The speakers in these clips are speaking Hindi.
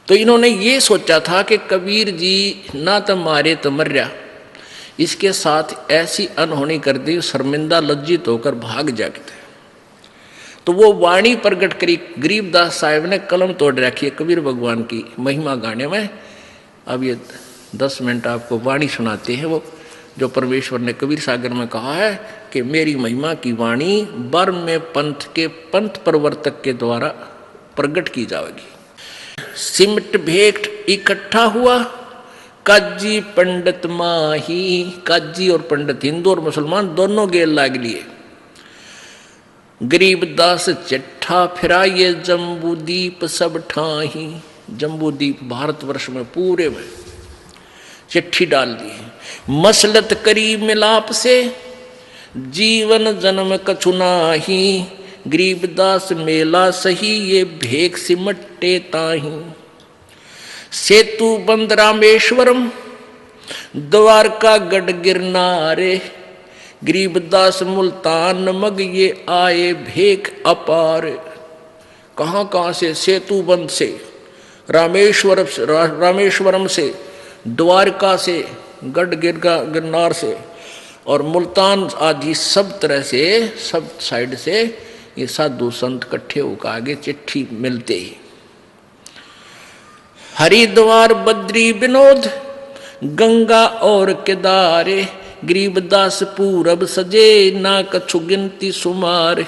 तो इन्होंने ये सोचा था कि कबीर जी ना तो मारे तो मर्या, इसके साथ ऐसी अनहोनी कर दी, शर्मिंदा लज्जित होकर भाग जाते। तो वो वाणी प्रकट करी। गरीबदास साहब ने कलम तोड़ रखी है कबीर भगवान की महिमा गाने में। अब ये 10 मिनट आपको वाणी सुनाते हैं, वो जो परमेश्वर ने कबीर सागर में कहा है कि मेरी महिमा की वाणी बर्म में पंथ प्रवर्तक के द्वारा प्रकट की जाएगी। सिमट भेंट इकट्ठा हुआ, काजी पंडित माही। काजी और पंडित, हिंदू और मुसलमान दोनों गेल लाग लिए। गरीबदास चिट्ठा फिरा ये जम्बूदीप सब ठाही। जम्बूदीप भारतवर्ष में पूरे में चिट्ठी डाल दी। मसलत करी मिलाप से, जीवन जन्म कछु नाही। गरीबदास मेला सही ये भेख सिमटे ताही। सेतु बंद रामेश्वरम, द्वारका गढ़ गिरनारे। गरीबदास मुल्तान मग ये आए भेख अपार। कहाँ कहाँ से? सेतु बंद से, रामेश्वरम से, द्वारका से, गढ़ गिरनार से और मुल्तान आदि सब तरह से, सब साइड से ये साधु संत इकट्ठे होकर आगे चिट्ठी मिलते ही। हरिद्वार बद्री विनोद, गंगा और केदारे। गरीबदास पूरब सजे ना कछु गिनती सुमार।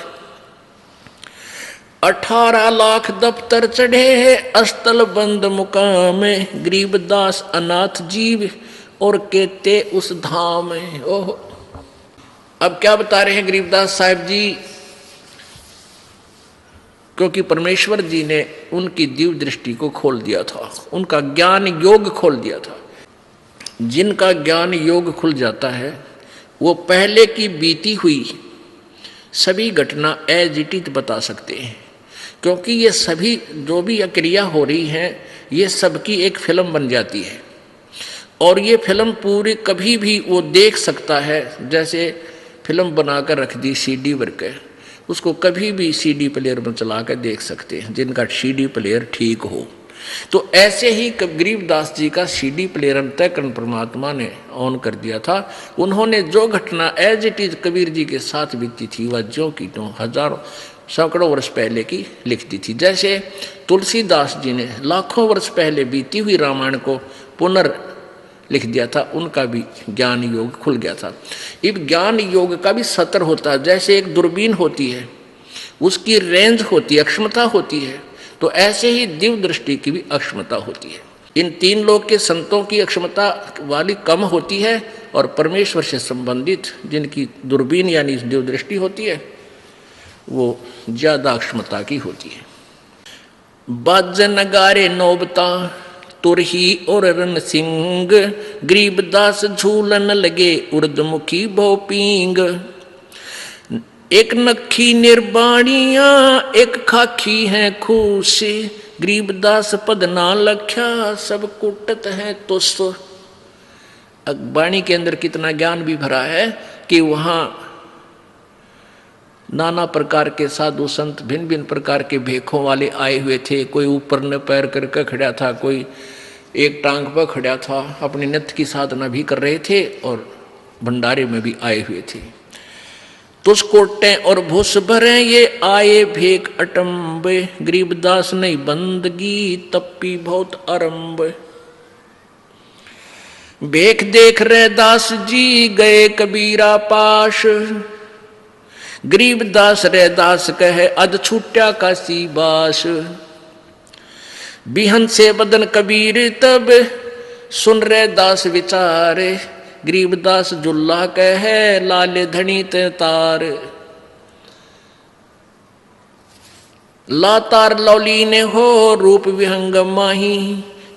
18 लाख दफ्तर चढ़े है अस्तल बंद मुकाम। गरीबदास अनाथ जीव और कहते उस धाम। ओह, अब क्या बता रहे हैं गरीबदास साहब जी? क्योंकि परमेश्वर जी ने उनकी दिव्य दृष्टि को खोल दिया था, उनका ज्ञान योग खोल दिया था। जिनका ज्ञान योग खुल जाता है वो पहले की बीती हुई सभी घटना एज इट इज बता सकते हैं, क्योंकि ये सभी जो भी क्रिया हो रही हैं ये सबकी एक फिल्म बन जाती है। और ये फिल्म पूरी कभी भी वो देख सकता है। जैसे फिल्म बनाकर रख दी सीडी पर के, उसको कभी भी सीडी प्लेयर में चला कर देख सकते हैं, जिनका सीडी प्लेयर ठीक हो। तो ऐसे ही गरीबदास जी का सीडी प्लेयर अंतःकरण परमात्मा ने ऑन कर दिया था। उन्होंने जो घटना as it is Kabir ji के साथ बीती थी वह जो की तो हजारों सैकड़ों वर्ष पहले की लिख दी थी। जैसे तुलसीदास जी ने लाखों वर्ष पहले बीती हुई रामायण को पुनर् लिख दिया था, उनका भी ज्ञान योग खुल गया था। इब ज्ञान योग का भी सत्र होता है। जैसे एक दूरबीन होती है, उसकी रेंज होती है, अक्षमता होती है, तो ऐसे ही दिव्य दृष्टि की भी अक्षमता होती है। इन 3 लोक के संतों की अक्षमता वाली कम होती है और परमेश्वर से संबंधित जिनकी दूरबीन यानी दिव्य दृष्टि होती है वो ज्यादा अक्षमता की होती है। बाज नगारे नौबता तुरही और रन सिंह। गरीबदास झूलन लगे उर्दमुखी भोपींग। एक नखी निर्बाणिया एक खाखी है खूसी। गरीबदास पद ना लख्या सब कुटत है तुस। वाणी के अंदर कितना ज्ञान भी भरा है कि वहाँ नाना प्रकार के साधु संत भिन्न भिन्न प्रकार के भेखों वाले आए हुए थे। कोई ऊपर न पैर करके खड़ा था, कोई एक टांग पर खड़ा था, अपने नित्य की साधना भी कर रहे थे और भंडारे में भी आए हुए थे। तुस कोटे और भूस भरे ये आए भेक अटम्बे। गरीबदास नहीं बंदगी तप्पी बहुत आरंभ। भेख देख रहे दास जी गए कबीरा पाश। गरीबदास रे दास कहे अध छूटा काशी बास। बिहन से बदन कबीर तब सुन रहे दास विचारे। गरीबदास जुल्ला कहे लाले धनी ते तार। लातार लौली ने हो रूप विहंग माही।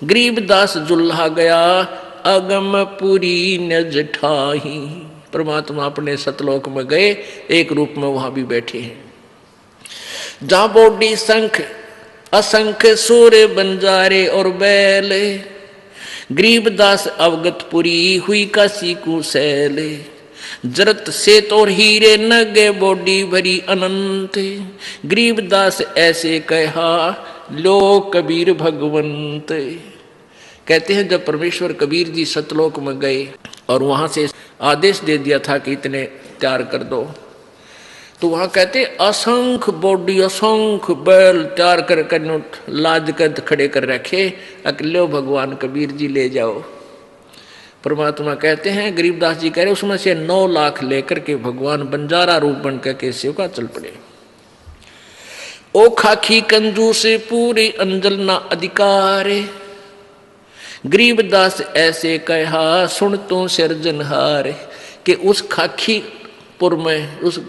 गरीबदास जुल्हा गया अगम पुरी न जठाही। परमात्मा अपने सतलोक में गए, एक रूप में वहां भी बैठे हैं। जहां बोडी शंख असंख्य सूर्य बंजारे और बैल। गरीबदास अवगतपुरी हुई काशी कुशैल। जरत से तो हीरे नगे बोडी भरी अनंत। गरीबदास ऐसे कहा लो कबीर भगवंत। कहते हैं जब परमेश्वर कबीर जी सतलोक में गए और वहां से आदेश दे दिया था कि इतने तैयार कर दो, तो वहां कहते असंख्य बॉडी असंख्य बैल तैयार कर लाद कर खड़े कर रखे, अकेले भगवान कबीर जी ले जाओ। परमात्मा कहते हैं, गरीबदास जी कह रहे उसमें से 9 लाख लेकर के भगवान बंजारा रूप बन के शिव का चल पड़े। ओ खाखी कंजूस पूरे अंजल ना अधिकार, गरीबदास ऐसे कहा सुन तो सिरजनहार। कि उस खाखीपुर में उस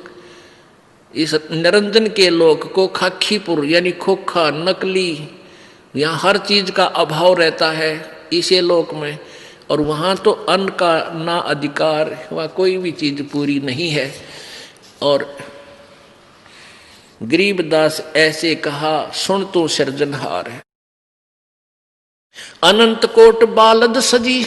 इस निरंजन के लोक को खाखीपुर यानी खोखा नकली, यहाँ हर चीज का अभाव रहता है इसे लोक में, और वहाँ तो अन्न का ना अधिकार, वहाँ कोई भी चीज पूरी नहीं है। और गरीबदास ऐसे कहा सुन तो सिरजनहार। अनंत कोट बालद सजी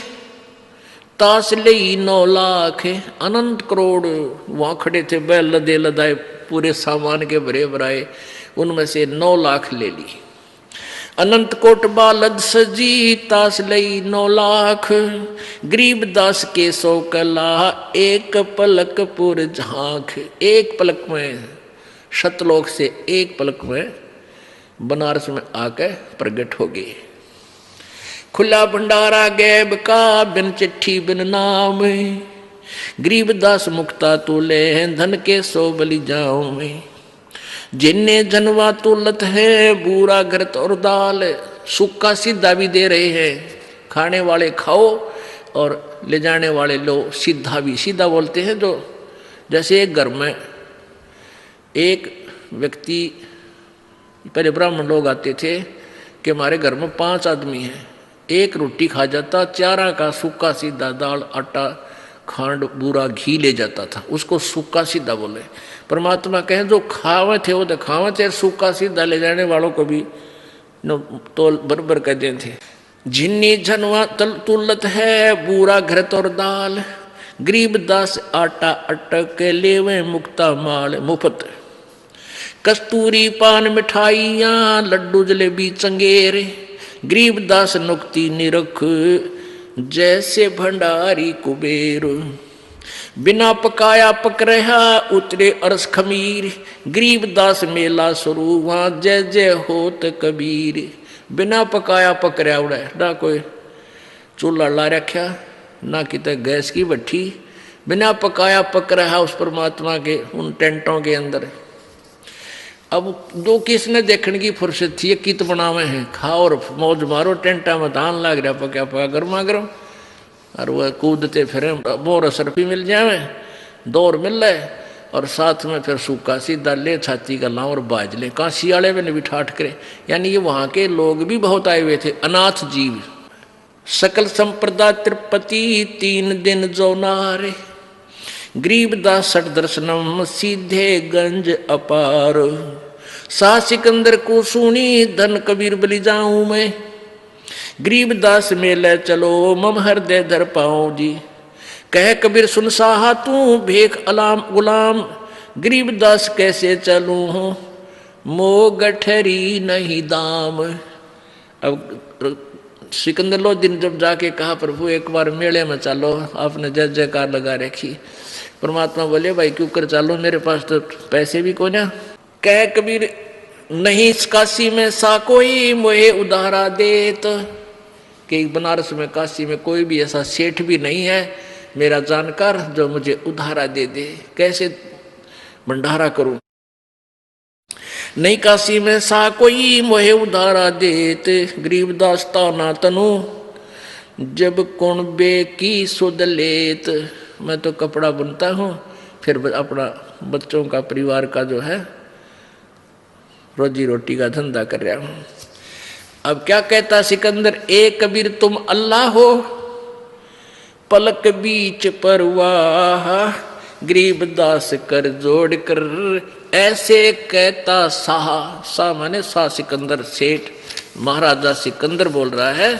तास लई 9 लाख, अनंत करोड़ वहां खड़े थे बैल लदे लदाए पूरे सामान के भरे भराए, उनमें से 9 लाख ले ली। अनंत कोट बालद सजी तास लई 9 लाख, गरीबदास के 100 कला एक पलक पुर झांक। एक पलक में सतलोक से एक पलक में बनारस में आकर प्रकट हो गए। खुला भंडारा गैब का बिन चिट्ठी बिन नाम, गरीबदास मुक्ता तुले धन के 100 बलि जाऊं में। जिन्ने जनवा तुलत है बूरा घृत और दाल, सूखा सीधा भी दे रहे हैं, खाने वाले खाओ और ले जाने वाले लो। सीधा भी, सीधा बोलते हैं जो जैसे एक घर में एक व्यक्ति, पहले ब्राह्मण लोग आते थे कि हमारे घर में 5 आदमी हैं, एक रोटी खा जाता, 4 का सूखा सीधा दाल आटा खांड बूरा घी ले जाता था, उसको सूखा सीधा बोले। परमात्मा कहें जो खावे थे वो तो खावे थे, सूखा सीधा ले जाने वालों को भी तोल बरबर कर दे थे। जिन्नी झनवा तुलत है बूरा घृत और दाल, गरीबदास आटा अटक लेवे मुक्ता माल मुफ्त। कस्तूरी पान मिठाइयाँ लड्डू जलेबी चंगेरे, गरीबदास नुक्ति निरख जैसे भंडारी कुबेर। बिना पकाया पक रहा उतरे अरस खमीर, गरीबदास मेला शुरू वहाँ जय जय होत कबीर। बिना पकाया पक रहा उड़ा, ना कोई चूल्हा ला रखा ना कितने गैस की भट्ठी, बिना पकाया पक रहा उस परमात्मा के उन टेंटों के अंदर। अब दो किसने देखने की फुर्सत थी, कित बनावे हैं, खाओ और मौज मारो, टेंटा में धान लाग रहा पका पका गर्मा गर्म, और वह कूदते फिर मोर सरपी मिल जाए, दौर मिल रहे, और साथ में फिर सूखा सीधा ले छाती का लाओ और बाज ले। काशी वाले में भी ठाठ करे, यानी ये वहाँ के लोग भी बहुत आए हुए थे, अनाथ जीव। सकल संप्रदा तिरुपति 3 दिन जो नारे, गरीबदास सठ दर्शनम सीधे गंज अपार। सा सिकंदर को सुनी धन कबीर बलि जाऊं मैं, गरीबदास मेले चलो मम हृदय धर पाऊं जी। कह कबीर सुन साहा तू भेख अलाम गुलाम, गरीबदास कैसे चलूं मो गठरी नहीं दाम। अब सिकंदर लो दिन जब जाके कहा प्रभु एक बार मेले में चलो, आपने जय जयकार लगा रखी। परमात्मा बोले भाई क्यों कर चलो, मेरे पास तो पैसे भी को ना। कह कबीर नहीं इस काशी में सा कोई मोहे उधारा देत, कि बनारस में काशी में कोई भी ऐसा सेठ भी नहीं है मेरा जानकार जो मुझे उधारा दे दे। कैसे भंडारा करूं, नहीं काशी में सा कोई मोहे उधारा देत। गरीबदास ताना तनु जब कौन बे की सुध लेत। मैं तो कपड़ा बुनता हूँ, फिर अपना बच्चों का परिवार का जो है रोजी रोटी का धंधा कर रहा हूँ। अब क्या कहता सिकंदर, ए कबीर तुम अल्लाह हो पलक बीच परवाह। गरीबदास कर जोड़ कर ऐसे कहता सा माने सा सिकंदर सेठ महाराजा सिकंदर बोल रहा है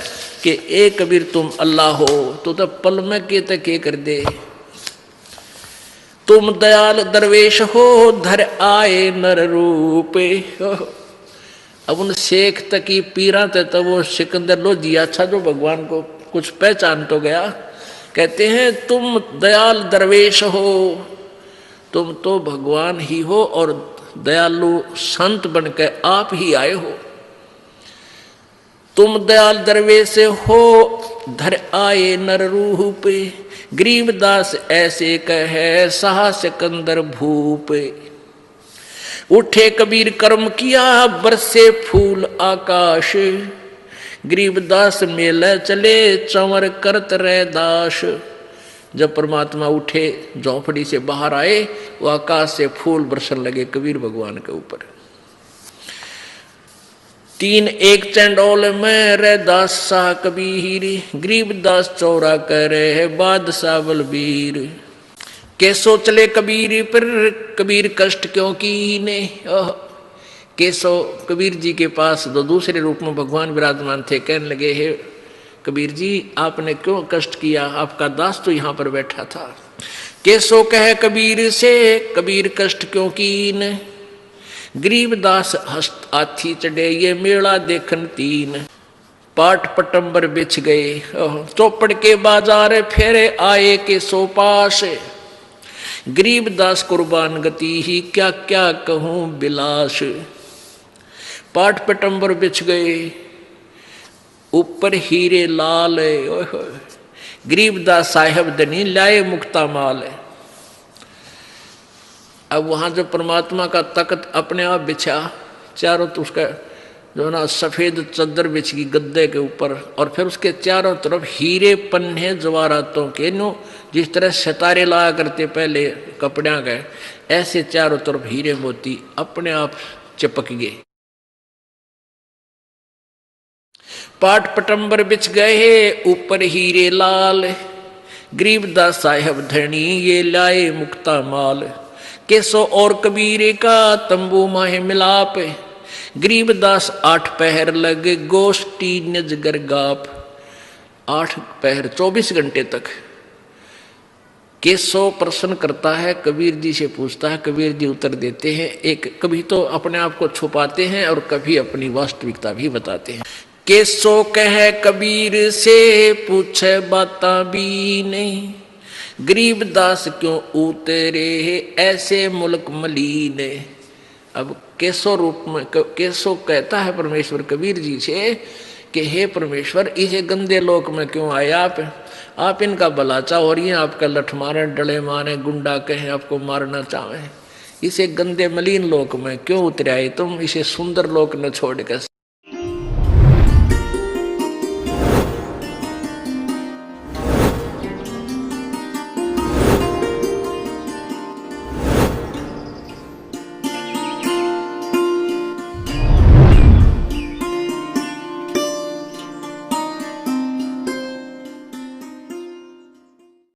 कि ए कबीर तुम अल्लाह हो तो पल में के कर दे। तुम दयाल दरवेश हो धर आए नर रूप। अब उन शेख तक की पीरा थे तो वो सिकंदर लोधी अच्छा जो भगवान को कुछ पहचान तो गया, कहते हैं तुम दयाल दरवेश हो, तुम तो भगवान ही हो और दयालु संत बनकर आप ही आए हो। तुम दयाल दरवेश हो धर आए नर रूप, गरीबदास ऐसे कहे सहा सिकंदर भूप। उठे कबीर कर्म किया बरसे फूल आकाश, गरीबदास मेले चले चंवर करत रह दास। जब परमात्मा उठे झोंपड़ी से बाहर आए, वो आकाश से फूल बरसन लगे कबीर भगवान के ऊपर। तीन एक चंडोल में रे दास शाह कबीर, गरीबदास चौरा करे बादशाह बलबीर। कैसो चले कबीर पर कबीर कष्ट क्यों कीने। कैसो कबीर जी के पास दो दूसरे रूप में भगवान विराजमान थे, कहने लगे हे कबीर जी आपने क्यों कष्ट किया, आपका दास तो यहाँ पर बैठा था। कैसो कहे कबीर से कबीर कष्ट क्यों कीन, गरीबदास हस्त आथी चढ़े ये मेला देखन तीन। पाट पटंबर बिछ गए चौपड़ के बाजार फेरे आए के सो पास, गरीबदास कुर्बान गति ही क्या क्या कहूं बिलास। पाट पटंबर बिछ गए ऊपर हीरे लाल, गरीबदास साहेब धनी लाए मुक्ता माल। अब वहां जो परमात्मा का तख्त अपने आप बिछा, चारों तो उसका जो ना सफेद चद्दर बिछ गई गद्दे के ऊपर, और फिर उसके चारों तरफ हीरे पन्ने जवारातों के नो, जिस तरह सितारे लाया करते पहले कपड़ियां गए, ऐसे चारों तरफ हीरे मोती अपने आप चिपक गए। पाट पटंबर बिछ गए ऊपर हीरे लाल, गरीबदास साहेब धनी ये लाए मुक्ता माल। केसो और कबीरे का तंबू माहे मिलाप, गरीबदास 8 पहर लगे गोष्ठी नजगर गाप। 8 पहर 24 घंटे तक केसो प्रश्न करता है, कबीर जी से पूछता है, कबीर जी उत्तर देते हैं। एक कभी तो अपने आप को छुपाते हैं और कभी अपनी वास्तविकता भी बताते हैं। केसो कहे कबीर से पूछे बाता भी नहीं, गरीबदास क्यों उतरे ऐसे मुल्क मलीन। अब केसो रूप में केसो कहता है परमेश्वर कबीर जी से कि हे परमेश्वर इस गंदे लोक में क्यों आए आप इनका भला चाहो और ये आपका लठ मारे डले मारे गुंडा कहे आपको मारना चाहे, इसे गंदे मलिन लोक में क्यों उतरे आए तुम, इसे सुंदर लोक न छोड़कर।